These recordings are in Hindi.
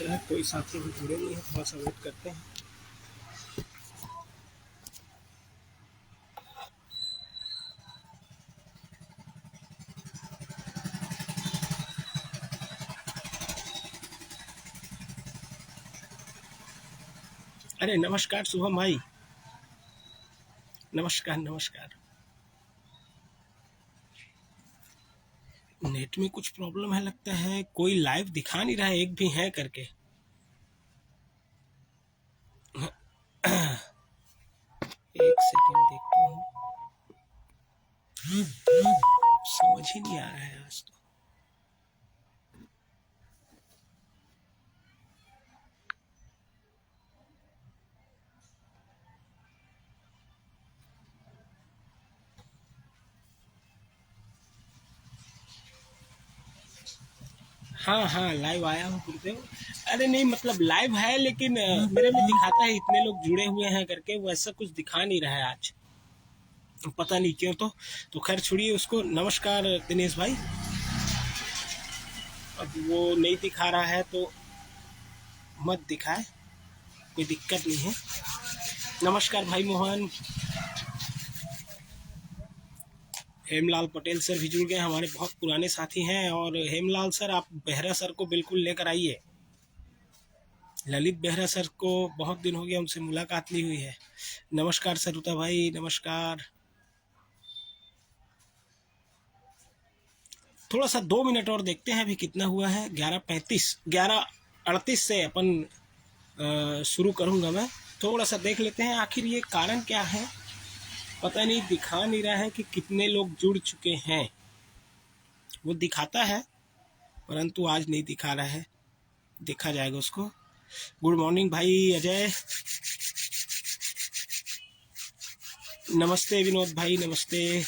रहा है, कोई साथी भी जुड़े नहीं है, थोड़ा सा वेट करते हैं। अरे नमस्कार शुभम भाई, नमस्कार नमस्कार। नेट में कुछ प्रॉब्लम है लगता है, कोई लाइव दिखा नहीं रहा है, एक भी है करके। एक सेकंड देखता हूँ, समझ ही नहीं आ रहा है आज तो। हाँ हाँ लाइव आया हूँ गुरुदेव। अरे नहीं मतलब लाइव है लेकिन मेरे में दिखाता है इतने लोग जुड़े हुए हैं करके, वैसा कुछ दिखा नहीं रहा है आज, पता नहीं क्यों। तो खैर छोड़िए उसको। नमस्कार दिनेश भाई। अब वो नहीं दिखा रहा है तो मत दिखाए, कोई दिक्कत नहीं है। नमस्कार भाई मोहन। हेमलाल पटेल सर भी जुड़ गए, हमारे बहुत पुराने साथी हैं। और हेमलाल सर आप बेहरा सर को बिल्कुल लेकर आइए, ललित बेहरा सर को बहुत दिन हो गया उनसे मुलाकात नहीं हुई है। नमस्कार सरुता भाई, नमस्कार। थोड़ा सा 2 मिनट और देखते हैं अभी कितना हुआ है। 11:35, 11:38 से अपन शुरू करूंगा मैं। थोड़ा सा देख लेते हैं आखिर ये कारण क्या है। पता नहीं, दिखा नहीं रहा है कि कितने लोग जुड़ चुके हैं। वो दिखाता है परंतु आज नहीं दिखा रहा है, देखा जाएगा उसको। गुड मॉर्निंग भाई अजय। नमस्ते विनोद भाई, नमस्ते।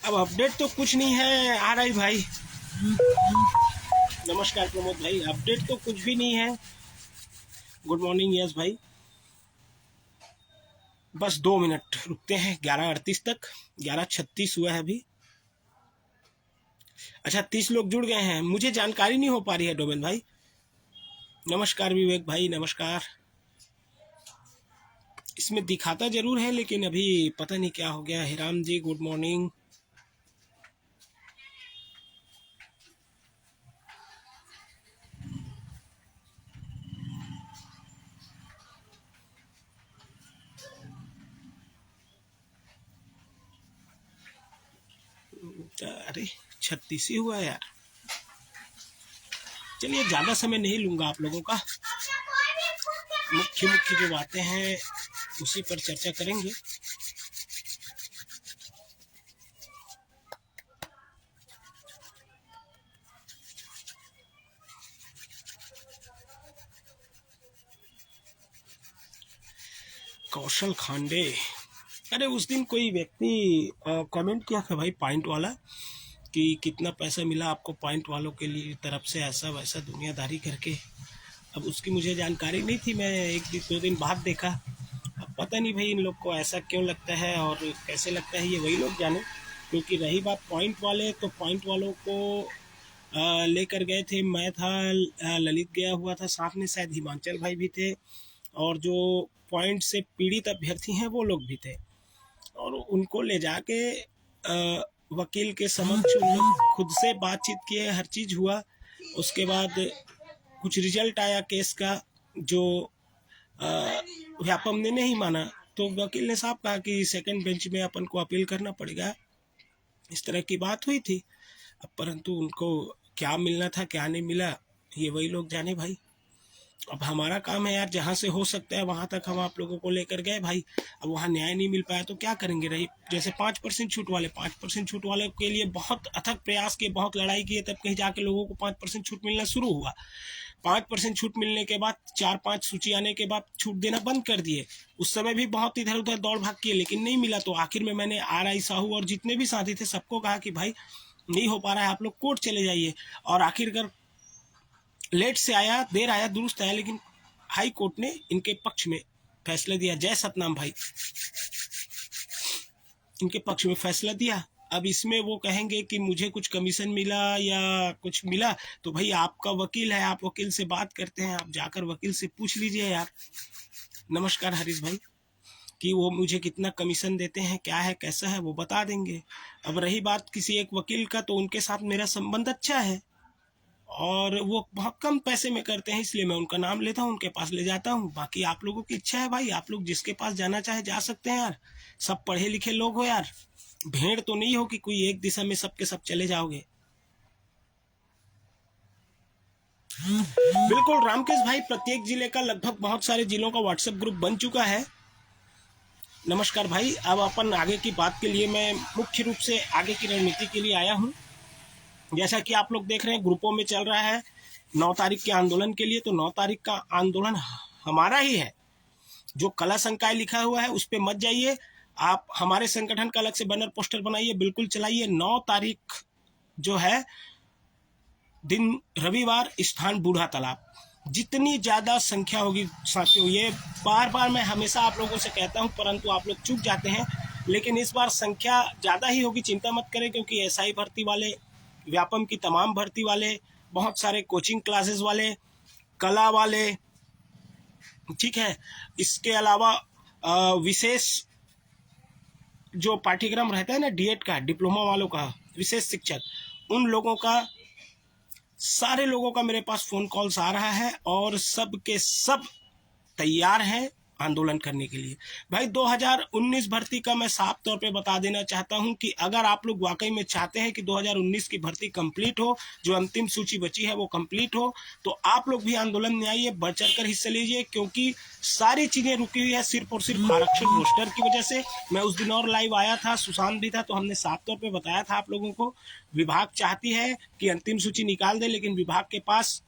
अब अपडेट तो कुछ नहीं है आ रहा भाई। नमस्कार प्रमोद भाई, अपडेट तो कुछ भी नहीं है। गुड मॉर्निंग यस भाई। बस 2 मिनट रुकते हैं 11:38 तक। 11:36 हुआ है अभी। अच्छा 30 लोग जुड़ गए हैं, मुझे जानकारी नहीं हो पा रही है डोमेन भाई। नमस्कार विवेक भाई, नमस्कार। इसमें दिखाता जरूर है लेकिन अभी पता नहीं क्या हो गया। हिराम जी गुड मॉर्निंग। अरे 36 ही हुआ यार। चलिए ज़्यादा समय नहीं लूँगा आप लोगों का, मुख्य मुख्य जो बातें हैं उसी पर चर्चा करेंगे। कौशल खांडे, अरे उस दिन कोई व्यक्ति कमेंट किया था भाई पॉइंट वाला कि कितना पैसा मिला आपको पॉइंट वालों के लिए तरफ से, ऐसा वैसा दुनियादारी करके। अब उसकी मुझे जानकारी नहीं थी, मैं 1-2 दिन बाद देखा। अब पता नहीं भाई इन लोग को ऐसा क्यों लगता है और कैसे लगता है, ये वही लोग जाने। क्योंकि रही बात पॉइंट वाले, तो पॉइंट वालों को लेकर गए थे, मैं था, ललित गया हुआ था, साथ में शायद हिमांचल भाई भी थे, और जो पॉइंट से पीड़ित अभ्यर्थी हैं वो लोग भी थे। और उनको ले जाके वकील के समक्ष उन लोग खुद से बातचीत किए, हर चीज़ हुआ। उसके बाद कुछ रिजल्ट आया केस का, जो व्यापम ने नहीं माना, तो वकील ने साफ कहा कि सेकंड बेंच में अपन को अपील करना पड़ेगा। इस तरह की बात हुई थी। अब परंतु उनको क्या मिलना था क्या नहीं मिला, ये वही लोग जाने भाई। अब हमारा काम है यार, जहाँ से हो सकता है वहाँ तक हम आप लोगों को लेकर गए भाई। अब वहाँ न्याय नहीं मिल पाया तो क्या करेंगे। रही जैसे 5% छूट वाले, 5% छूट वाले के लिए बहुत अथक प्रयास किए, बहुत लड़ाई किए, तब कहीं जाके लोगों को 5% छूट मिलना शुरू हुआ। 5% छूट मिलने के बाद 4-5 सूची आने के बाद छूट देना बंद कर दिए। उस समय भी बहुत इधर उधर दौड़ भाग किए लेकिन नहीं मिला। तो आखिर में मैंने RI साहू और जितने भी साथी थे सबको कहा कि भाई नहीं हो पा रहा है, आप लोग कोर्ट चले जाइए। और आखिरकार लेट से आया, देर आया दुरुस्त आया, लेकिन हाई कोर्ट ने इनके पक्ष में फैसला दिया, जय सतनाम भाई, इनके पक्ष में फैसला दिया। अब इसमें वो कहेंगे कि मुझे कुछ कमीशन मिला या कुछ मिला, तो भाई आपका वकील है, आप वकील से बात करते हैं, आप जाकर वकील से पूछ लीजिए यार। नमस्कार हरीश भाई, कि वो मुझे कितना कमीशन देते हैं, क्या है कैसा है, वो बता देंगे। अब रही बात किसी एक वकील का, तो उनके साथ मेरा संबंध अच्छा है और वो बहुत कम पैसे में करते हैं, इसलिए मैं उनका नाम लेता हूँ, उनके पास ले जाता हूँ। बाकी आप लोगों की इच्छा है भाई, आप लोग जिसके पास जाना चाहे जा सकते हैं यार, सब पढ़े लिखे लोग हो यार, भेड़ तो नहीं हो कि कोई एक दिशा में सबके सब चले जाओगे। बिल्कुल रामकेश भाई, प्रत्येक जिले का लगभग बहुत सारे जिलों का व्हाट्सएप ग्रुप बन चुका है। नमस्कार भाई, अब अपन आगे की बात के लिए मैं मुख्य रूप से आगे की रणनीति के लिए आया हूँ। जैसा कि आप लोग देख रहे हैं ग्रुपों में चल रहा है 9 तारीख के आंदोलन के लिए, तो 9 तारीख का आंदोलन हमारा ही है। जो कला संकाय लिखा हुआ है उस पर मत जाइए, आप हमारे संगठन का अलग से बैनर पोस्टर बनाइए, बिल्कुल चलाइए। 9 तारीख जो है दिन रविवार, स्थान बूढ़ा तालाब। जितनी ज़्यादा संख्या होगी साथियों, ये बार बार मैं हमेशा आप लोगों से कहता हूं, परंतु आप लोग चूक जाते हैं, लेकिन इस बार संख्या ज़्यादा ही होगी, चिंता मत करें, क्योंकि एसआई भर्ती वाले, व्यापम की तमाम भर्ती वाले, बहुत सारे कोचिंग क्लासेस वाले, कला वाले, ठीक है, इसके अलावा विशेष जो पाठ्यक्रम रहता है ना डीएड का, डिप्लोमा वालों का, विशेष शिक्षक, उन लोगों का, सारे लोगों का मेरे पास फोन कॉल्स आ रहा है और सब के सब तैयार हैं आंदोलन करने के लिए। भाई 2019 भर्ती का मैं साफ तौर पे बता देना चाहता हूं कि अगर आप लोग वाकई में चाहते हैं कि 2019 की भर्ती कंप्लीट हो, जो अंतिम सूची बची है वो कंप्लीट हो, तो आप लोग भी आंदोलन में आइए, बढ़ चढ़ कर हिस्सा लीजिए, क्योंकि सारी चीजें रुकी हुई है सिर्फ और सिर्फ आरक्षण रोस्टर की वजह से। मैं उस दिन और लाइव आया था, सुशांत भी था, तो हमने साफ तौर पर बताया था आप लोगों को, विभाग चाहती है कि अंतिम सूची निकाल दे, लेकिन विभाग के पास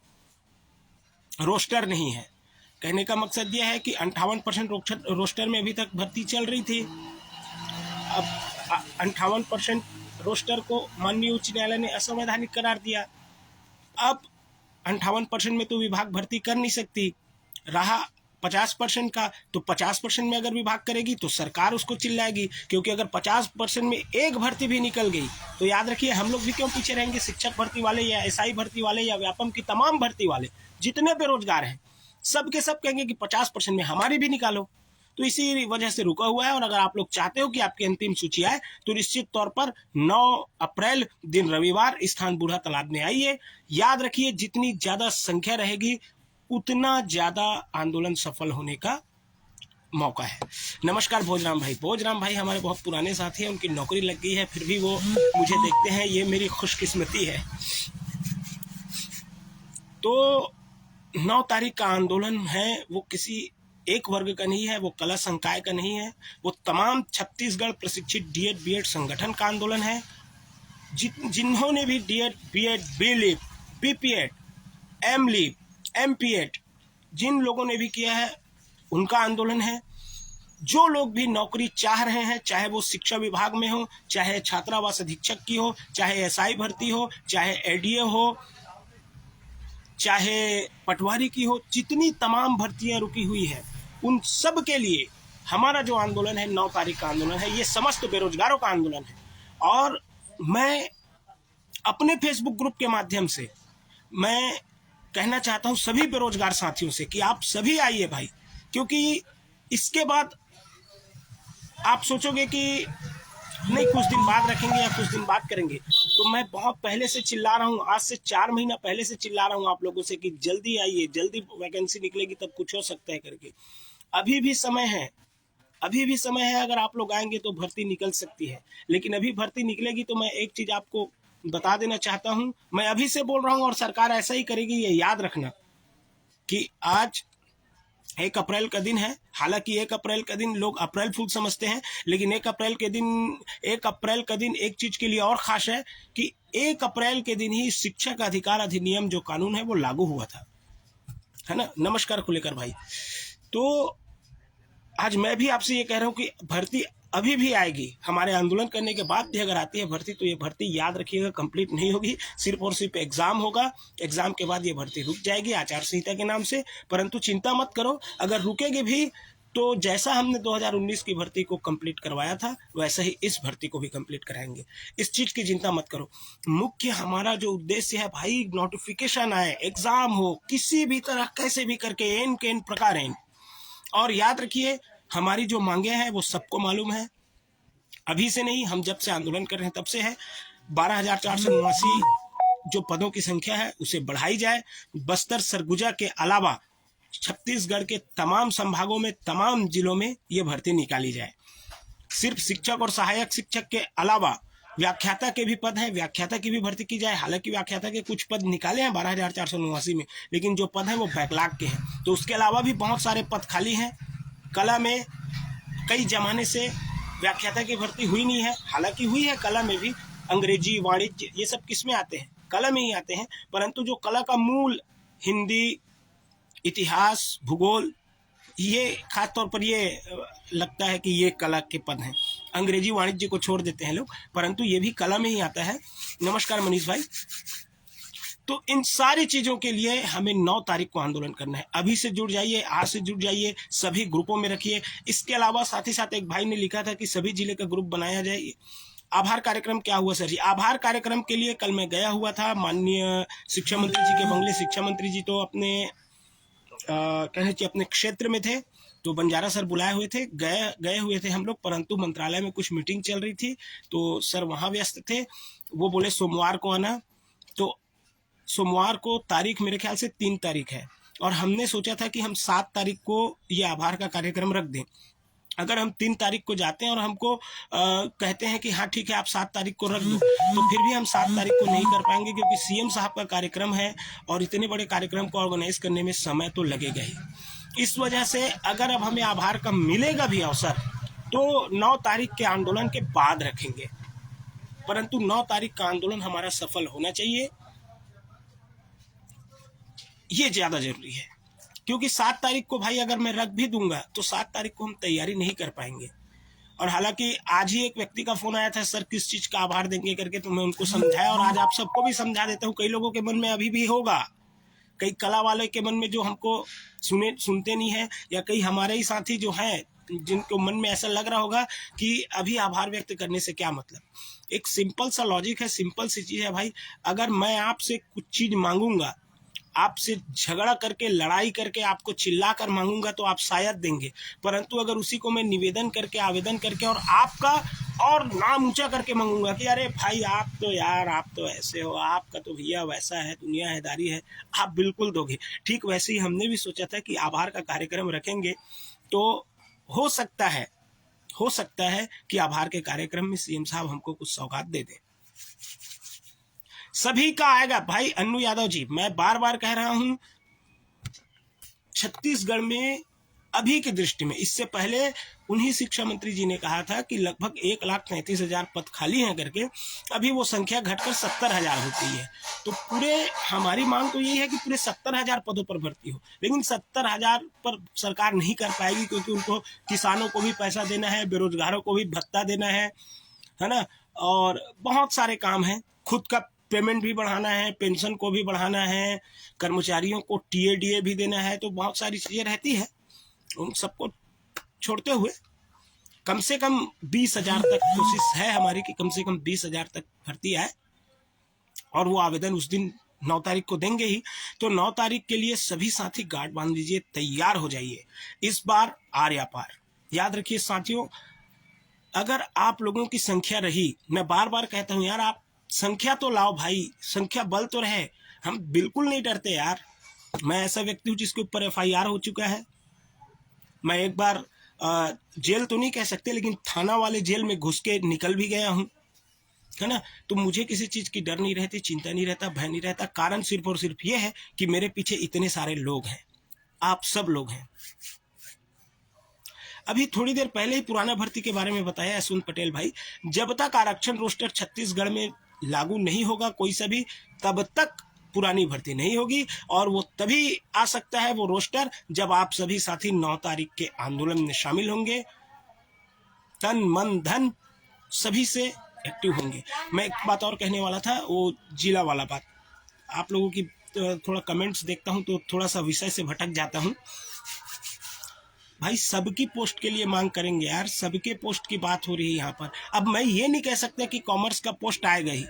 रोस्टर नहीं है। कहने का मकसद यह है कि 58% रोस्टर में अभी तक भर्ती चल रही थी। अब 58% रोस्टर को माननीय उच्च न्यायालय ने असंवैधानिक करार दिया। अब 58% में तो विभाग भर्ती कर नहीं सकती। रहा 50% का, तो 50% में अगर विभाग करेगी तो सरकार उसको चिल्लाएगी, क्योंकि अगर 50% में एक भर्ती भी निकल गई तो याद रखिए हम लोग भी क्यों पीछे रहेंगे। शिक्षक भर्ती वाले या एसआई भर्ती वाले या व्यापम की तमाम भर्ती वाले जितने बेरोजगार हैं, सब के सब कहेंगे कि 50% में हमारी भी निकालो। तो इसी वजह से रुका हुआ है। और अगर आप लोग चाहते हो कि आपकी अंतिम सूची आए, तो निश्चित तौर पर 9 अप्रैल दिन रविवार स्थान बूढ़ा तालाब में आइए। याद रखिए जितनी ज्यादा संख्या रहेगी उतना ज्यादा आंदोलन सफल होने का मौका है। नमस्कार भोजराम भाई, भोजराम भाई हमारे बहुत पुराने साथी हैं, उनकी नौकरी लग गई है, फिर भी वो मुझे देखते हैं, ये मेरी खुशकिस्मती है। तो 9 तारीख का आंदोलन है वो किसी एक वर्ग का नहीं है, वो कला संकाय का नहीं है, वो तमाम छत्तीसगढ़ प्रशिक्षित डीएड बीएड संगठन का आंदोलन है। जिन्होंने भी DEd BEd BLib BPEd MLib MPEd जिन लोगों ने भी किया है उनका आंदोलन है। जो लोग भी नौकरी चाह रहे हैं, चाहे वो शिक्षा विभाग में हो, चाहे छात्रावास अधीक्षक की हो, चाहे एसआई भर्ती हो, चाहे एडीए हो, चाहे पटवारी की हो, जितनी तमाम भर्तियां रुकी हुई है उन सब के लिए हमारा जो आंदोलन है 9 तारीख का आंदोलन है, ये समस्त बेरोजगारों का आंदोलन है। और मैं अपने फेसबुक ग्रुप के माध्यम से मैं कहना चाहता हूं सभी बेरोजगार साथियों से कि आप सभी आइए भाई, क्योंकि इसके बाद आप सोचोगे कि नहीं कुछ दिन बाद रखेंगे या कुछ दिन बाद करेंगे, तो मैं बहुत पहले से चिल्ला रहा हूँ, आज से 4 महीना पहले से चिल्ला रहा हूँ आप लोगों से कि जल्दी आइए, जल्दी वैकेंसी निकलेगी तब कुछ हो सकता है करके। अभी भी समय है, अभी भी समय है, अगर आप लोग आएंगे तो भर्ती निकल सकती है। लेकिन अभी भर्ती निकलेगी तो मैं एक चीज आपको बता देना चाहता हूं, मैं अभी से बोल रहा हूं और सरकार ऐसा ही करेगी, ये याद रखना कि आज 1 अप्रैल का दिन है। हालांकि 1 अप्रैल का दिन लोग अप्रैल फूल समझते हैं, लेकिन 1 अप्रैल का दिन एक चीज के लिए और खास है कि 1 अप्रैल के दिन ही शिक्षक अधिकार अधिनियम जो कानून है वो लागू हुआ था, है ना। नमस्कार खुलेकर भाई। तो आज मैं भी आपसे ये कह रहा हूँ कि भर्ती अभी भी आएगी, हमारे आंदोलन करने के बाद भी अगर आती है भर्ती, तो ये भर्ती याद रखिएगा कंप्लीट नहीं होगी, सिर्फ और सिर्फ एग्जाम होगा। एग्जाम के बाद ये भर्ती रुक जाएगी आचार संहिता के नाम से। परंतु चिंता मत करो, अगर रुकेगी भी तो जैसा हमने 2019 की भर्ती को कंप्लीट करवाया था वैसा ही इस भर्ती को भी कंप्लीट कराएंगे। इस चीज की चिंता मत करो। मुख्य हमारा जो उद्देश्य है भाई, नोटिफिकेशन आए, एग्जाम हो, किसी भी तरह कैसे भी करके एन के एन प्रकार एन। और याद रखिए हमारी जो मांगे हैं वो सबको मालूम है, अभी से नहीं, हम जब से आंदोलन कर रहे हैं तब से है। 12,489 जो पदों की संख्या है उसे बढ़ाई जाए। बस्तर सरगुजा के अलावा छत्तीसगढ़ के तमाम संभागों में, तमाम जिलों में ये भर्ती निकाली जाए। सिर्फ शिक्षक और सहायक शिक्षक के अलावा व्याख्याता के भी पद हैं, व्याख्याता की भी भर्ती की जाए। हालांकि व्याख्याता के कुछ पद निकाले हैं 12,489 में, लेकिन जो पद हैं वो बैकलॉग के हैं। तो उसके अलावा भी बहुत सारे पद खाली हैं। कला में कई जमाने से व्याख्याता की भर्ती हुई नहीं है, हालांकि हुई है कला में भी। अंग्रेजी, वाणिज्य, ये सब किस में आते हैं? कला में ही आते हैं। परंतु जो कला का मूल हिंदी, इतिहास, भूगोल, ये खास तौर पर ये लगता है कि ये कला के पद हैं। अंग्रेजी, वाणिज्य को छोड़ देते हैं लोग, परंतु ये भी कला में ही आता है। नमस्कार मनीष भाई। तो इन सारी चीजों के लिए हमें 9 तारीख को आंदोलन करना है। अभी से जुड़ जाइए, आज से जुड़ जाइए, सभी ग्रुपों में रखिए। इसके अलावा साथ ही साथ एक भाई ने लिखा था कि सभी जिले का ग्रुप बनाया जाए। आभार कार्यक्रम क्या हुआ सर जी? आभार कार्यक्रम के लिए कल मैं गया हुआ था। माननीय शिक्षा मंत्री जी के बंगले, शिक्षा मंत्री जी तो अपने कहने चाहिए अपने क्षेत्र में थे, तो बंजारा सर बुलाए हुए थे, गए हुए थे हम लोग, परंतु मंत्रालय में कुछ मीटिंग चल रही थी तो सर वहां व्यस्त थे। वो बोले सोमवार को आना, तो सोमवार को तारीख मेरे ख्याल से 3 तारीख है, और हमने सोचा था कि हम 7 तारीख को ये आभार का कार्यक्रम रख दें। अगर हम 3 तारीख को जाते हैं और हमको कहते हैं कि हाँ ठीक है आप 7 तारीख को रख दो, तो फिर भी हम 7 तारीख को नहीं कर पाएंगे, क्योंकि सीएम साहब का कार्यक्रम है और इतने बड़े कार्यक्रम को ऑर्गेनाइज करने में समय तो लगेगा ही। इस वजह से अगर अब हमें आभार का मिलेगा भी अवसर तो 9 तारीख के आंदोलन के बाद रखेंगे, परंतु 9 तारीख का आंदोलन हमारा सफल होना चाहिए, ये ज्यादा जरूरी है। क्योंकि 7 तारीख को भाई अगर मैं रख भी दूंगा तो 7 तारीख को हम तैयारी नहीं कर पाएंगे। और हालांकि आज ही एक व्यक्ति का फोन आया था, सर किस चीज का आभार देंगे करके, तो मैं उनको समझाया और आज आप सबको भी समझा देता हूँ। कई लोगों के मन में अभी भी होगा, कई कला वाले के मन में जो हमको सुनते नहीं है, या कई हमारे ही साथी जो हैं जिनको मन में ऐसा लग रहा होगा कि अभी आभार व्यक्त करने से क्या मतलब। एक सिंपल सा लॉजिक है, सिंपल सी चीज है भाई। अगर मैं आपसे कुछ चीज मांगूंगा, आपसे झगड़ा करके, लड़ाई करके, आपको चिल्ला कर मांगूंगा तो आप शायद देंगे, परंतु अगर उसी को मैं निवेदन करके, आवेदन करके और आपका और नाम ऊंचा करके मांगूंगा कि अरे भाई आप तो यार, आप तो ऐसे हो, आपका तो भैया वैसा है, दुनिया हैदारी है, आप बिल्कुल दोगे। ठीक वैसे ही हमने भी सोचा था कि आभार का कार्यक्रम रखेंगे, तो हो सकता है कि आभार के कार्यक्रम में सीएम साहब हमको कुछ सौगात दे दें। सभी का आएगा भाई। अन्नू यादव जी, मैं बार बार कह रहा हूं, छत्तीसगढ़ में अभी की दृष्टि में, इससे पहले उन्हीं शिक्षा मंत्री जी ने कहा था कि लगभग 1,33,000 पद खाली हैं करके, अभी वो संख्या घटकर 70,000 हो गई है। तो पूरे हमारी मांग तो यही है कि पूरे 70,000 पदों पर भर्ती हो, लेकिन 70,000 पर सरकार नहीं कर पाएगी, क्योंकि उनको किसानों को भी पैसा देना है, बेरोजगारों को भी भत्ता देना है ना, और बहुत सारे काम हैं। खुद का पेमेंट भी बढ़ाना है, पेंशन को भी बढ़ाना है, कर्मचारियों को टीए भी देना है, तो बहुत सारी चीजें रहती है। उन सबको छोड़ते हुए कम से कम 20,000 तक कोशिश है हमारी कि कम से कम 20,000 तक भर्ती आए, और वो आवेदन उस दिन 9 तारीख को देंगे ही। तो 9 तारीख के लिए सभी साथी गार्ड बांध लीजिए, तैयार हो जाइए। इस बार आर या पार। याद रखिए साथियों, अगर आप लोगों की संख्या रही, मैं बार बार कहता हूं यार, आप संख्या तो लाओ भाई, संख्या बल तो रहे। हम बिल्कुल नहीं डरते यार। मैं ऐसा व्यक्ति हूं जिसके ऊपर FIR हो चुका है। मैं एक बार जेल तो नहीं कह सकते, लेकिन थाना वाले जेल में घुस के निकल भी गया हूं, है ना। तो मुझे किसी चीज की डर नहीं रहती, चिंता नहीं रहता, भय नहीं रहता। कारण सिर्फ और सिर्फ ये है कि मेरे पीछे इतने सारे लोग हैं, आप सब लोग हैं। अभी थोड़ी देर पहले ही पुराना भर्ती के बारे में बताया यशवंत पटेल भाई। जब तक आरक्षण रोस्टर छत्तीसगढ़ में लागू नहीं होगा कोई सा भी, तब तक पुरानी भर्ती नहीं होगी। और वो तभी आ सकता है वो रोस्टर जब आप सभी साथी 9 तारीख के आंदोलन में शामिल होंगे, तन मन धन सभी से एक्टिव होंगे। मैं एक बात और कहने वाला था, वो जिला वाला बात। आप लोगों की थोड़ा कमेंट्स देखता हूं तो थोड़ा सा विषय से भटक जाता हूं। भाई सबकी पोस्ट के लिए मांग करेंगे यार, सबके पोस्ट की बात हो रही है यहाँ पर। अब मैं ये नहीं कह सकता कि कॉमर्स का पोस्ट आएगा ही,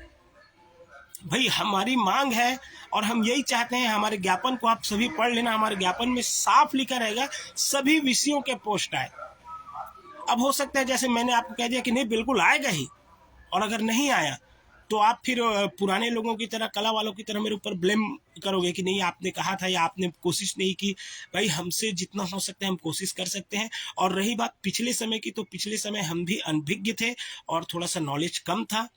भाई हमारी मांग है और हम यही चाहते हैं। हमारे ज्ञापन को आप सभी पढ़ लेना, हमारे ज्ञापन में साफ लिखा रहेगा सभी विषयों के पोस्ट आए। अब हो सकता है जैसे मैंने आपको कह दिया कि नहीं बिल्कुल आएगा ही, और अगर नहीं आया तो आप फिर पुराने लोगों की तरह, कला वालों की तरह मेरे ऊपर ब्लेम करोगे कि नहीं आपने कहा था या आपने कोशिश नहीं की। भाई हमसे जितना हो सकता है हम कोशिश कर सकते हैं। और रही बात पिछले समय की, तो पिछले समय हम भी अनभिज्ञ थे और थोड़ा सा नॉलेज कम था।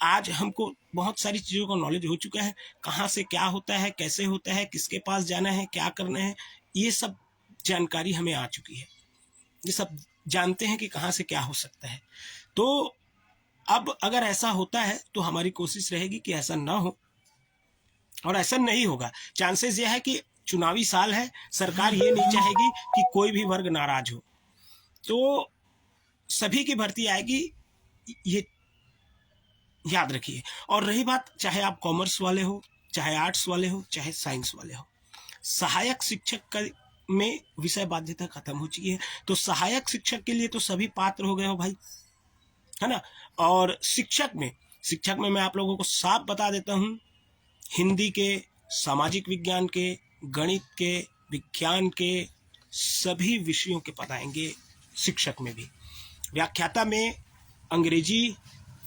आज हमको बहुत सारी चीज़ों का नॉलेज हो चुका है, कहाँ से क्या होता है, कैसे होता है, किसके पास जाना है, क्या करना है, ये सब जानकारी हमें आ चुकी है। ये सब जानते हैं कि कहाँ से क्या हो सकता है। तो अब अगर ऐसा होता है तो हमारी कोशिश रहेगी कि ऐसा ना हो, और ऐसा नहीं होगा। चांसेस ये है कि चुनावी साल है, सरकार ये नहीं चाहेगी कि कोई भी वर्ग नाराज हो, तो सभी की भर्ती आएगी, ये याद रखिए। और रही बात, चाहे आप कॉमर्स वाले हो, चाहे आर्ट्स वाले हो, चाहे साइंस वाले हो, सहायक शिक्षक का में विषय बाध्यता खत्म हो चुकी है। तो सहायक शिक्षक के लिए तो सभी पात्र हो गए हो भाई, है ना। और शिक्षक में मैं आप लोगों को साफ बता देता हूँ, हिंदी के, सामाजिक विज्ञान के, गणित के, विज्ञान के सभी विषयों के पद आएंगे शिक्षक में भी। व्याख्याता में अंग्रेजी,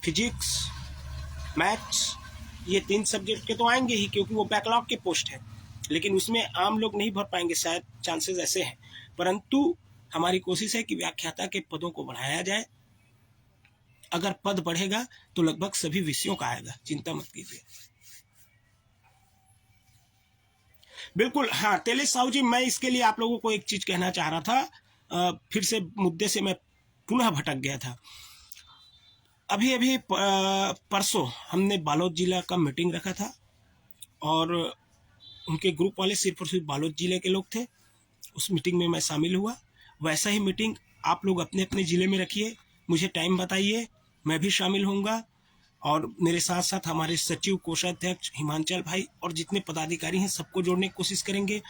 फिजिक्स, मैथ्स, ये 3 सब्जेक्ट के तो आएंगे ही, क्योंकि वो बैकलॉग के पोस्ट है, लेकिन उसमें आम लोग नहीं भर पाएंगे, शायद चांसेस ऐसे हैं। परंतु हमारी कोशिश है कि व्याख्याता के पदों को बढ़ाया जाए। अगर पद बढ़ेगा तो लगभग सभी विषयों का आएगा, चिंता मत कीजिए। बिल्कुल हाँ तेलेश साहू जी, मैं इसके लिए आप लोगों को एक चीज कहना चाह रहा था, फिर से मुद्दे से मैं पुनः भटक गया था। अभी परसों हमने बालोद जिला का मीटिंग रखा था, और उनके ग्रुप वाले सिर्फ और सिर्फ बालोद जिले के लोग थे। उस मीटिंग में मैं शामिल हुआ। वैसा ही मीटिंग आप लोग अपने अपने ज़िले में रखिए, मुझे टाइम बताइए, मैं भी शामिल होऊंगा। और मेरे साथ साथ हमारे सचिव, कोषाध्यक्ष हिमांचल भाई और जितने पदाधिकारी हैं सबको जोड़ने की कोशिश करेंगे।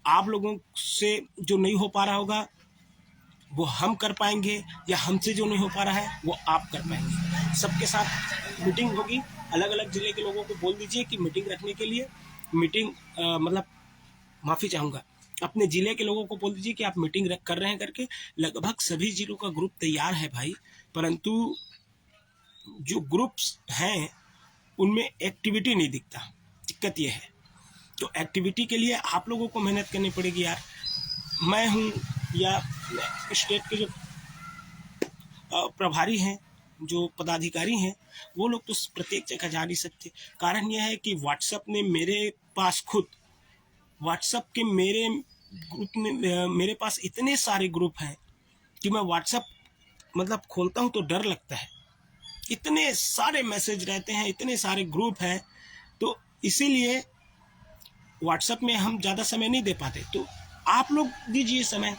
आप लोगों से जो नहीं हो पा रहा होगा वो हम कर पाएंगे, या हमसे जो नहीं हो पा रहा है वो आप कर पाएंगे। सबके साथ मीटिंग होगी। अलग अलग ज़िले के लोगों को बोल दीजिए कि मीटिंग रखने के लिए, मतलब माफ़ी चाहूँगा, अपने ज़िले के लोगों को बोल दीजिए कि आप मीटिंग कर रहे हैं करके। लगभग सभी ज़िलों का ग्रुप तैयार है भाई, परंतु जो ग्रुप्स हैं उनमें एक्टिविटी नहीं दिखता, दिक्कत ये है। तो एक्टिविटी के लिए आप लोगों को मेहनत करनी पड़ेगी यार। मैं हूँ या स्टेट के जो प्रभारी हैं, जो पदाधिकारी हैं, वो लोग तो प्रत्येक जगह जा नहीं सकते। कारण यह है कि व्हाट्सएप ने मेरे पास खुद, व्हाट्सएप के मेरे ग्रुप में, मेरे पास इतने सारे ग्रुप हैं कि मैं व्हाट्सएप मतलब खोलता हूँ तो डर लगता है। इतने सारे मैसेज रहते हैं, इतने सारे ग्रुप हैं, तो इसीलिए व्हाट्सएप में हम ज़्यादा समय नहीं दे पाते। तो आप लोग दीजिए समय,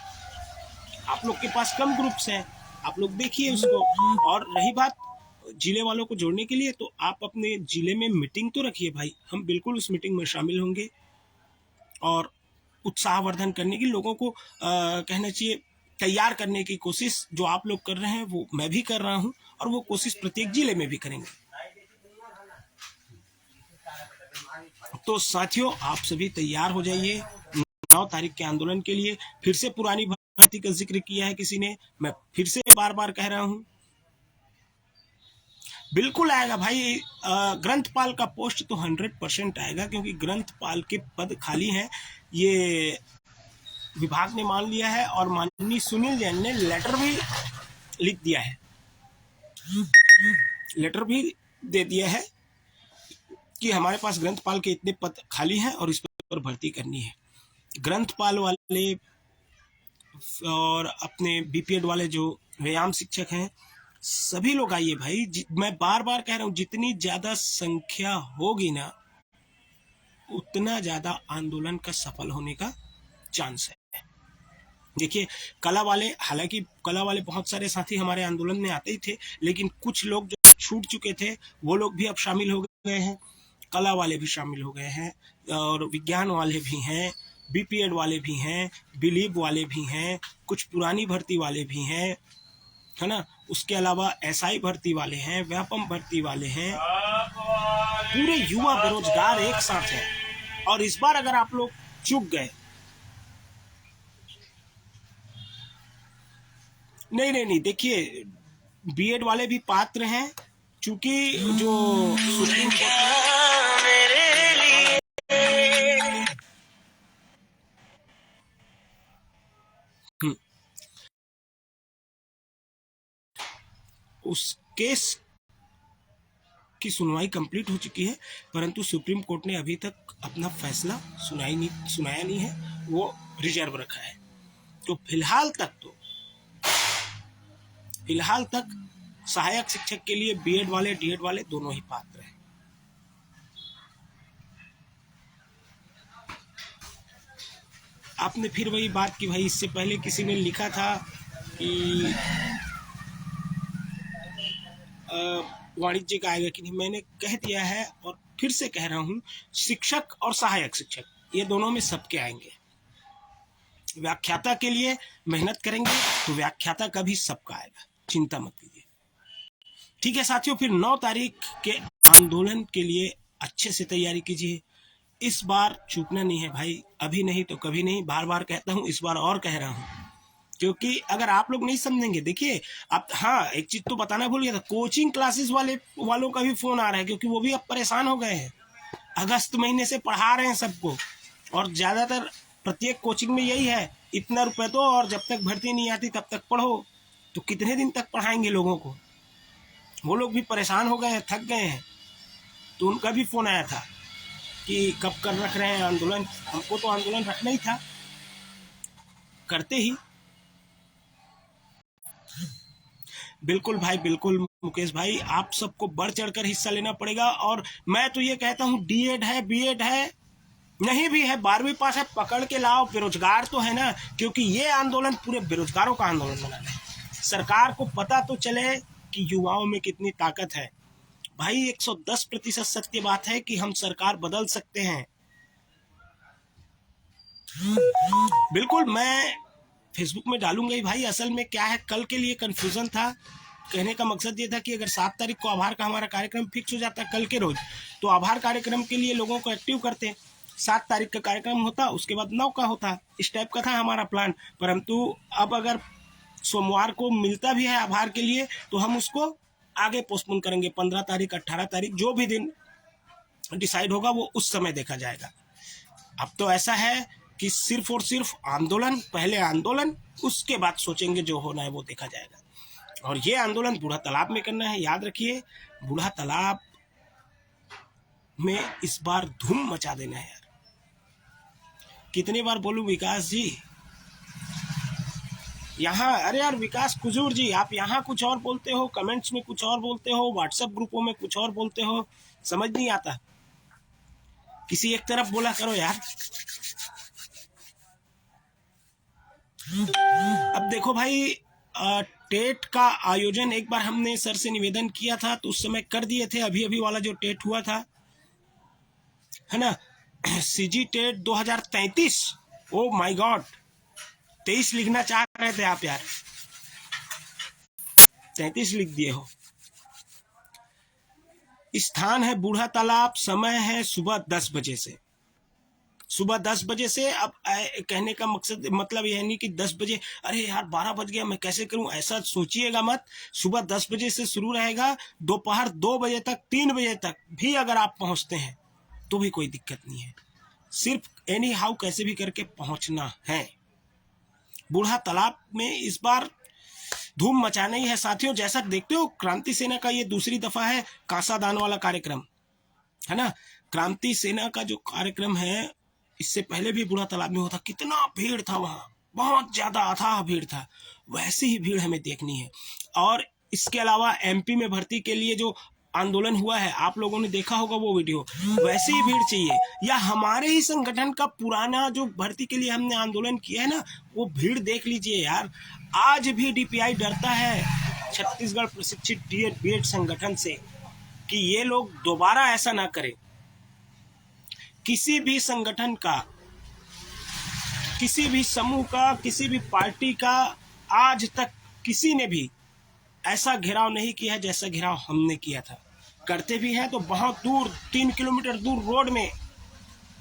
आप लोग के पास कम ग्रुप्स हैं, आप लोग देखिए उसको। और रही बात जिले वालों को जोड़ने के लिए, तो आप अपने जिले में मीटिंग तो रखिए भाई, हम बिल्कुल उस मीटिंग में शामिल होंगे। और उत्साहवर्धन करने की, लोगों को कहना चाहिए तैयार करने की कोशिश जो आप लोग कर रहे हैं वो मैं भी कर रहा हूं, और वो कोशिश प्रत्येक जिले में भी करेंगे। तो साथियों, आप सभी तैयार हो जाइए 9 तारीख के आंदोलन के लिए। फिर से पुरानी भर्ती का जिक्र किया है किसी ने, मैं फिर से बार बार कह रहा हूं, बिल्कुल आएगा भाई। ग्रंथपाल का पोस्ट तो 100% आएगा, क्योंकि ग्रंथपाल के पद खाली हैं, ये विभाग ने मान लिया है। और माननीय सुनील जैन ने लेटर भी लिख दिया है, लेटर भी दे दिया है कि हमारे पास ग्रंथपाल के इतने पद खाली हैं और इस पर भर्ती करनी है। ग्रंथपाल वाले और अपने बीपीएड वाले जो व्यायाम शिक्षक हैं, सभी लोग आइए भाई। मैं बार बार कह रहा हूँ, जितनी ज़्यादा संख्या होगी ना, उतना ज़्यादा आंदोलन का सफल होने का चांस है। देखिए कला वाले, हालांकि कला वाले बहुत सारे साथी हमारे आंदोलन में आते ही थे, लेकिन कुछ लोग जो छूट चुके थे वो लोग भी अब शामिल हो गए हैं। कला वाले भी शामिल हो गए हैं और विज्ञान वाले भी हैं, बीपीएड वाले भी हैं, बिलीव वाले भी हैं, कुछ पुरानी भर्ती वाले भी हैं, है ना। उसके अलावा एसआई भर्ती वाले हैं, व्यापम भर्ती वाले हैं, पूरे युवा बेरोजगार एक साथ हैं। और इस बार अगर आप लोग चूक गए, नहीं, देखिए बीएड वाले भी पात्र हैं, चूंकि जो सुप्रीम कोर्ट मेरे लिए उस केस की सुनवाई कंप्लीट हो चुकी है, परंतु सुप्रीम कोर्ट ने अभी तक अपना फैसला सुनाया नहीं है, वो रिजर्व रखा है। तो फिलहाल तक सहायक शिक्षक के लिए बीएड वाले डीएड वाले दोनों ही पात्र हैं। आपने फिर वही बात की भाई, इससे पहले किसी ने लिखा था कि वाणिज्य का आएगा कि नहीं। मैंने कह दिया है और फिर से कह रहा हूँ, शिक्षक और सहायक शिक्षक ये दोनों में सबके आएंगे। व्याख्याता के लिए मेहनत करेंगे तो व्याख्याता का भी सबका आएगा, चिंता मत कीजिए। ठीक है साथियों, फिर 9 तारीख के आंदोलन के लिए अच्छे से तैयारी कीजिए। इस बार चूकना नहीं है भाई, अभी नहीं तो कभी नहीं। बार बार कहता हूँ, इस बार और कह रहा हूँ, क्योंकि अगर आप लोग नहीं समझेंगे, देखिए आप, हाँ एक चीज तो बताना भूल गया था, कोचिंग क्लासेस वालों का भी फोन आ रहा है, क्योंकि वो भी अब परेशान हो गए हैं। अगस्त महीने से पढ़ा रहे हैं सबको, और ज्यादातर प्रत्येक कोचिंग में यही है, इतना रुपए दो और जब तक भर्ती नहीं आती तब तक पढ़ो। तो कितने दिन तक पढ़ाएंगे लोगों को? वो लोग भी परेशान हो गए हैं, थक गए हैं। तो उनका भी फोन आया था कि कब कर रख रहे हैं आंदोलन। हमको तो आंदोलन रखना ही था, करते ही। बिल्कुल भाई, बिल्कुल मुकेश भाई, आप सबको बढ़ चढ़कर हिस्सा लेना पड़ेगा। और मैं तो ये कहता हूँ, डीएड है, बीएड है, नहीं भी है, 12वीं पास है, पकड़ के लाओ। बेरोजगार तो है ना, क्योंकि ये आंदोलन पूरे बेरोजगारों का आंदोलन बनाना है। सरकार को पता तो चले कि युवाओं में कितनी ताकत है। भाई 110% सत्य बात है कि हम सरकार बदल सकते हैं। बिल्कुल, मैं फेसबुक में डालूंगा ही भाई। असल में क्या है, कल के लिए कंफ्यूजन था। कहने का मकसद ये था कि अगर 7 तारीख को आभार का हमारा कार्यक्रम फिक्स हो जाता कल के रोज, तो आभार कार्यक्रम के लिए लोगों को एक्टिव करते। 7 तारीख का कार्यक्रम होता, उसके बाद 9 का होता, इस टाइप का था हमारा प्लान। परंतु अब अगर सोमवार को मिलता भी है आभार के लिए, तो हम उसको आगे पोस्टपोन करेंगे। 15 तारीख, 18 तारीख, जो भी दिन डिसाइड होगा वो उस समय देखा जाएगा। अब तो ऐसा है कि सिर्फ और सिर्फ आंदोलन, पहले आंदोलन, उसके बाद सोचेंगे, जो होना है वो देखा जाएगा। और ये आंदोलन बूढ़ा तालाब में करना है, याद रखिए। बूढ़ा तालाब में इस बार धूम मचा देना है यार। कितनी बार बोलूं विकास जी, यहाँ, अरे यार विकास कुजूर जी, आप यहाँ कुछ और बोलते हो, कमेंट्स में कुछ और बोलते हो, व्हाट्सएप ग्रुपों में कुछ और बोलते हो, समझ नहीं आता। किसी एक तरफ बोला करो यार। अब देखो भाई, टेट का आयोजन एक बार हमने सर से निवेदन किया था, तो उस समय कर दिए थे। अभी अभी वाला जो टेट हुआ था, है ना, CG TET 2033, oh my god, 23 लिखना चाह रहे थे आप यार, 33 लिख दिए हो। स्थान है बूढ़ा तालाब, समय है सुबह 10 बजे से। सुबह 10 बजे से। अब कहने का मकसद, मतलब यह नहीं कि 10 बजे, अरे यार 12 बज गया मैं कैसे करूं, ऐसा सोचिएगा मत। सुबह 10 बजे से शुरू रहेगा, दोपहर 2 बजे तक, 3 बजे तक भी अगर आप पहुंचते हैं तो भी कोई दिक्कत नहीं है। सिर्फ एनी हाउ कैसे भी करके पहुंचना है। बूढ़ा तालाब में इस बार धूम मचाना ही है साथियों। जैसा देखते हो, क्रांति सेना का ये दूसरी दफा है कांसा दान वाला कार्यक्रम, है ना। क्रांति सेना का जो कार्यक्रम है, इससे पहले भी बूढ़ा तालाब में होता, कितना भीड़ था वहां, बहुत ज्यादा अथाह भीड़ था। वैसी ही भीड़ हमें देखनी है। और इसके अलावा एमपी में भर्ती के लिए जो आंदोलन हुआ है, आप लोगों ने देखा होगा वो वीडियो, वैसी ही भीड़ चाहिए। या हमारे ही संगठन का पुराना जो भर्ती के लिए हमने आंदोलन किया है ना, वो भीड़ देख लीजिए यार। आज भी डीपीआई डरता है छत्तीसगढ़ प्रशिक्षित डीएड बीएड संगठन से कि ये लोग दोबारा ऐसा ना करें। किसी भी संगठन का किसी भी समूह का, किसी भी पार्टी का आज तक किसी ने भी ऐसा घेराव नहीं किया जैसा घेराव हमने किया था। करते भी हैं तो बहुत दूर, 3 किलोमीटर दूर रोड में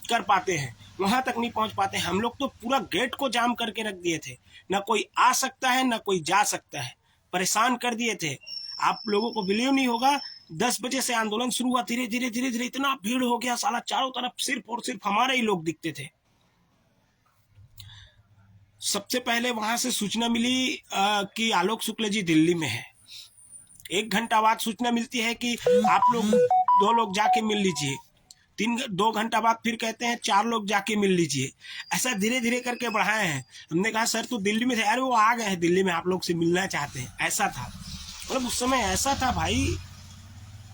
कर पाते हैं, वहां तक नहीं पहुंच पाते। हम लोग तो पूरा गेट को जाम करके रख दिए थे, ना कोई आ सकता है ना कोई जा सकता है, परेशान कर दिए थे। आप लोगों को बिलीव नहीं होगा, 10 बजे से आंदोलन शुरू हुआ, धीरे धीरे धीरे धीरे इतना भीड़ हो गया, साला चारों तरफ सिर्फ और सिर्फ हमारे ही लोग दिखते थे। सबसे पहले वहां से सूचना मिली कि आलोक शुक्ल जी दिल्ली में है। 1 घंटा बाद सूचना मिलती है कि आप लोग 2 लोग जाके मिल लीजिए। 2 घंटा बाद फिर कहते हैं 4 लोग जाके मिल लीजिए। ऐसा धीरे धीरे करके बढ़ाए हैं। हमने कहा सर तो दिल्ली में थे, अरे वो आ गए हैं दिल्ली में, आप लोग से मिलना चाहते हैं। ऐसा था, मतलब उस समय ऐसा था भाई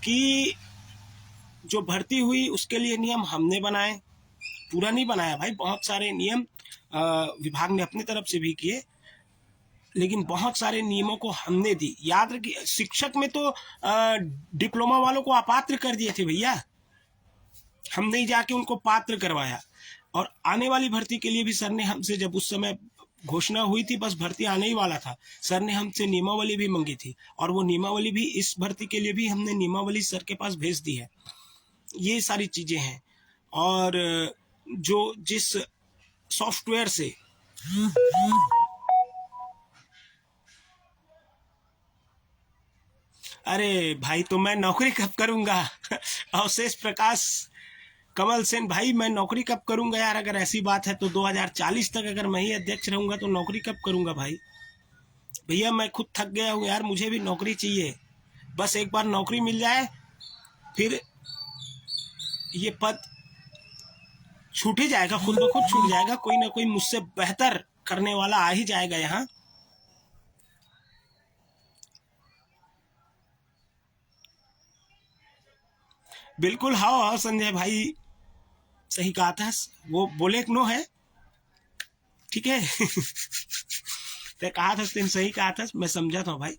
कि जो भर्ती हुई उसके लिए नियम हमने बनाए, पूरा नहीं बनाया भाई, बहुत सारे नियम विभाग ने अपनी तरफ से भी किए, लेकिन बहुत सारे नियमों को हमने दी। याद रखिए, शिक्षक में तो डिप्लोमा वालों को अपात्र कर दिए थे भैया, हम नहीं जाके उनको पात्र करवाया। और आने वाली भर्ती के लिए भी सर ने हमसे, जब उस समय घोषणा हुई थी, बस भर्ती आने ही वाला था, सर ने हमसे नियमावली भी मांगी थी, और वो नियमावली भी इस भर्ती के लिए भी हमने नियमावली सर के पास भेज दी है। ये सारी चीजें हैं। और जो जिस सॉफ्टवेयर से अरे भाई, तो मैं नौकरी कब करूंगा अवशेष प्रकाश कमल सेन भाई, मैं नौकरी कब करूंगा यार? अगर ऐसी बात है तो 2040 तक अगर मैं ही अध्यक्ष रहूंगा तो नौकरी कब करूंगा भाई? भैया मैं खुद थक गया हूँ यार, मुझे भी नौकरी चाहिए। बस एक बार नौकरी मिल जाए, फिर ये पद छूट ही जाएगा, खुद ब खुद छूट जाएगा। कोई ना कोई मुझसे बेहतर करने वाला आ ही जाएगा यहाँ। बिल्कुल, हाँ हाँ संजय भाई, सही कहा था, वो बोले नो है, ठीक है तो कहा था, तुम सही कहा था, मैं समझा था भाई।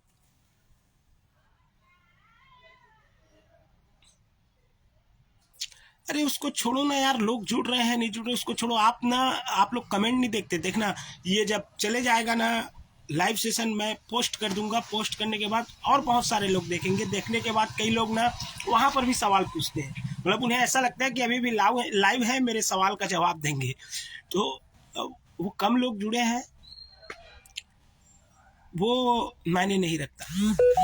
अरे उसको छोड़ो ना यार, लोग जुड़ रहे हैं नहीं जुड़ रहे उसको छोड़ो। आप लोग कमेंट नहीं देखते, देखना ये जब चले जाएगा ना लाइव सेशन, मैं पोस्ट कर दूंगा, पोस्ट करने के बाद और बहुत सारे लोग देखेंगे। देखने के बाद कई लोग ना वहां पर भी सवाल पूछते हैं, मतलब उन्हें ऐसा लगता है कि अभी भी लाइव है, मेरे सवाल का जवाब देंगे। तो वो कम लोग जुड़े हैं, वो मायने नहीं रखता।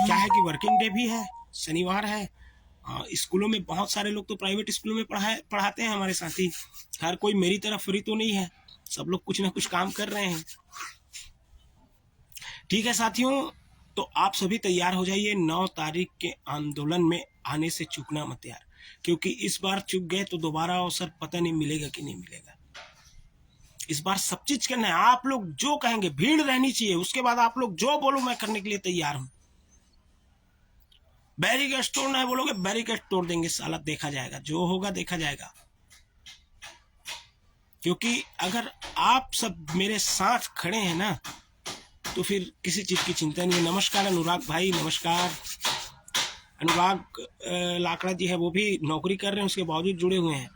क्या है कि वर्किंग डे भी है, शनिवार है, स्कूलों में बहुत सारे लोग तो प्राइवेट स्कूलों में पढ़ाते हैं हमारे साथी। हर कोई मेरी तरफ फ्री तो नहीं है, सब लोग कुछ ना कुछ काम कर रहे हैं। ठीक है साथियों, तो आप सभी तैयार हो जाइए, 9 तारीख के आंदोलन में आने से चूकना मत यार, क्योंकि इस बार चूक गए तो दोबारा अवसर पता नहीं मिलेगा कि नहीं मिलेगा। इस बार सब चीज करना है, आप लोग जो कहेंगे, भीड़ रहनी चाहिए, उसके बाद आप लोग जो बोलो मैं करने के लिए तैयार हूं। बैरिकेड तोड़ना है बोलोगे, बैरिकेड तोड़ देंगे, साला देखा जाएगा, जो होगा देखा जाएगा। क्योंकि अगर आप सब मेरे साथ खड़े हैं ना, तो फिर किसी चीज की चिंता नहीं है। नमस्कार अनुराग भाई, नमस्कार। अनुराग लाकड़ा जी है, वो भी नौकरी कर रहे हैं, उसके बावजूद जुड़े हुए हैं।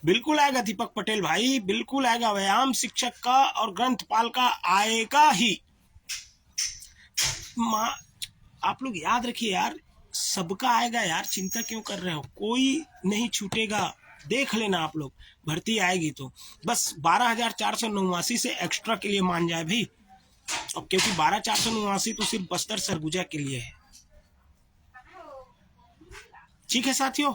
बिल्कुल आएगा दीपक पटेल भाई, बिल्कुल आएगा। व्यायाम शिक्षक का और ग्रंथपाल का आएगा ही। आप लोग याद रखिए यार, सबका आएगा यार, चिंता क्यों कर रहे हो, कोई नहीं छूटेगा। देख लेना आप लोग, भर्ती आएगी तो बस 12,489 से एक्स्ट्रा के लिए मान जाए भाई, अब क्योंकि 12,489 तो सिर्फ बस्तर सरगुजा के लिए है। ठीक है साथियों,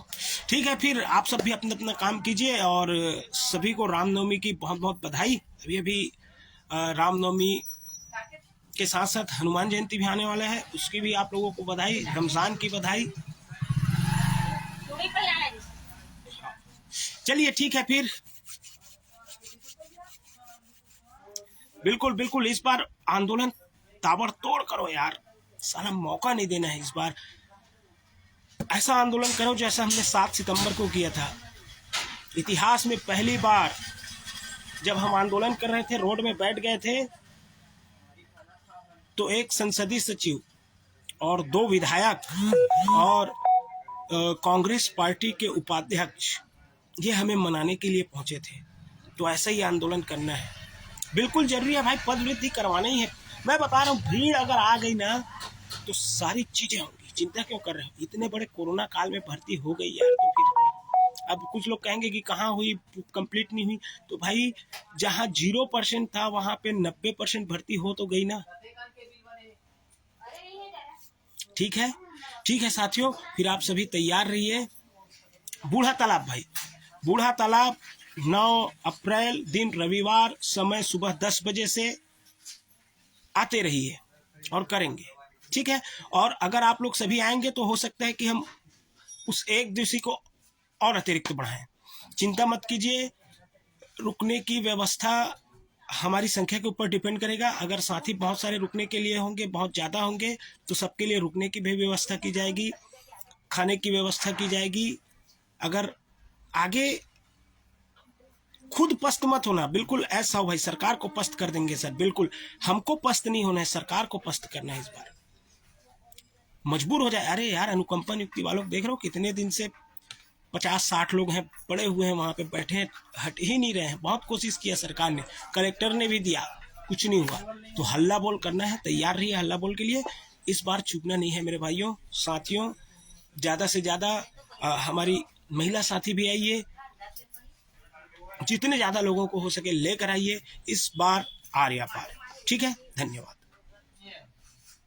ठीक है, फिर आप सब भी अपना अपना काम कीजिए, और सभी को रामनवमी की बहुत बहुत बधाई। अभी रामनवमी के साथ साथ हनुमान जयंती भी आने वाला है, उसकी भी आप लोगों को बधाई, रमजान की बधाई। चलिए ठीक है फिर, बिल्कुल बिल्कुल, इस बार आंदोलन ताबड़तोड़ करो यार, साला मौका नहीं देना है इस बार। ऐसा आंदोलन करो जैसा हमने 7 सितंबर को किया था। इतिहास में पहली बार जब हम आंदोलन कर रहे थे, रोड में बैठ गए थे, तो एक संसदीय सचिव और 2 विधायक और कांग्रेस पार्टी के उपाध्यक्ष ये हमें मनाने के लिए पहुंचे थे। तो ऐसा ही आंदोलन करना है, बिल्कुल जरूरी है भाई, पद वृद्धि करवाना ही है। मैं बता रहा हूँ, भीड़ अगर आ गई ना तो सारी चीजें होंगी। चिंता क्यों कर रहे हो, इतने बड़े कोरोना काल में भर्ती हो गई यार, तो फिर अब कुछ लोग कहेंगे कि कहाँ हुई, कंप्लीट नहीं हुई, तो भाई जहाँ 0% था वहां पे 90% भर्ती हो तो गई ना। ठीक है, ठीक है साथियों, फिर आप सभी तैयार रहिए। बूढ़ा तालाब भाई, बूढ़ा तालाब 9 अप्रैल दिन रविवार, समय सुबह 10 बजे से आते रहिए और करेंगे, ठीक है। और अगर आप लोग सभी आएंगे तो हो सकता है कि हम उस एक दिवसीय को और अतिरिक्त बढ़ाएं। चिंता मत कीजिए, रुकने की व्यवस्था हमारी संख्या के ऊपर डिपेंड करेगा। अगर साथी बहुत सारे रुकने के लिए होंगे, बहुत ज़्यादा होंगे, तो सबके लिए रुकने की भी व्यवस्था की जाएगी, खाने की व्यवस्था की जाएगी। अगर आगे खुद पस्त मत होना, बिल्कुल ऐसा हो भाई, सरकार को पस्त कर देंगे सर, बिल्कुल हमको पस्त नहीं होना है, सरकार को पस्त करना है। इस बार मजबूर हो जाए, अरे यार अनुकंपा नियुक्ति वालों देख रहे हो कितने दिन से 50-60 लोग हैं पड़े हुए हैं वहां पे बैठे हैं, हट ही नहीं रहे हैं। बहुत कोशिश किया सरकार ने, कलेक्टर ने भी दिया, कुछ नहीं हुआ। तो हल्ला बोल करना है, तैयार रहिए हल्ला बोल के लिए। इस बार चूकना नहीं है मेरे भाइयों साथियों, ज्यादा से ज्यादा हमारी महिला साथी भी आइए, जितने ज्यादा लोगों को हो सके लेकर आइए इस बार आर्या पार, ठीक है। धन्यवाद।